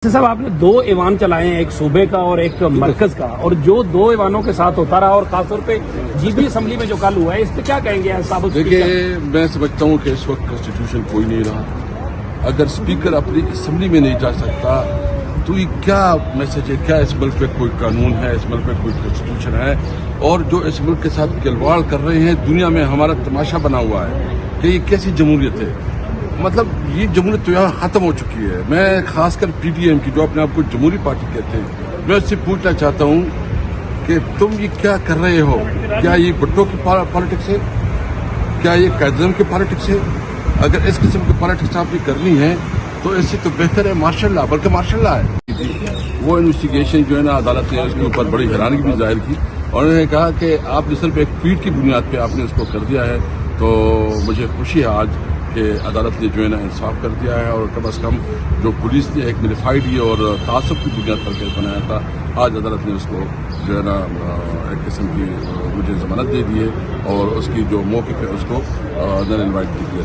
صاحب آپ نے دو ایوان چلائے ہیں، ایک صوبے کا اور ایک مرکز کا، اور جو دو ایوانوں کے ساتھ ہوتا رہا اور خاص طور پہ جی بی اسمبلی میں جو کل ہوا ہے اس پہ کیا کہیں گے سابق دیکھیے میں سمجھتا ہوں کہ اس وقت کانسٹیٹیوشن کوئی نہیں رہا. اگر اسپیکر اپنی اسمبلی میں نہیں جا سکتا تو یہ کیا میسج ہے؟ کیا اس ملک پہ کوئی قانون ہے؟ اس ملک پہ کوئی کانسٹیٹیوشن ہے؟ اور جو اس ملک کے ساتھ کھلواڑ کر رہے ہیں دنیا میں ہمارا تماشا بنا ہوا ہے کہ یہ کیسی جمہوریت ہے. مطلب یہ جمہوریت تو یہاں ختم ہو چکی ہے. میں خاص کر پی ٹی ایم کی جو اپنے آپ کو جمہوری پارٹی کہتے ہیں، میں اس سے پوچھنا چاہتا ہوں کہ تم یہ کیا کر رہے ہو؟ کیا یہ بٹوں کی پالیٹکس ہے؟ کیا یہ قائد-اعظم کی پالیٹکس ہے؟ اگر اس قسم کی پالیٹکس آپ نے کرنی ہے تو اس سے تو بہتر ہے مارشل لا، بلکہ مارشل لا ہے. وہ انویسٹیگیشن جو ہے نا عدالت نے اس کے اوپر بڑی حیرانگی بھی ظاہر کی اور انہوں نے کہا کہ آپ نے صرف ایک ٹویٹ کی بنیاد پہ آپ نے اس کو کر دیا ہے. تو مجھے خوشی ہے آج کہ عدالت نے جو ہے نا انصاف کر دیا ہے، اور کم از کم جو پولیس نے ایک ملیفائڈ اور تعصب کی بنیاد پر کیس بنایا تھا، آج عدالت نے اس کو جو ہے نا ایک قسم کی مجھے ضمانت دے دی ہے اور اس کی جو موقف ہے اس کو نن انوائٹ کی ہے.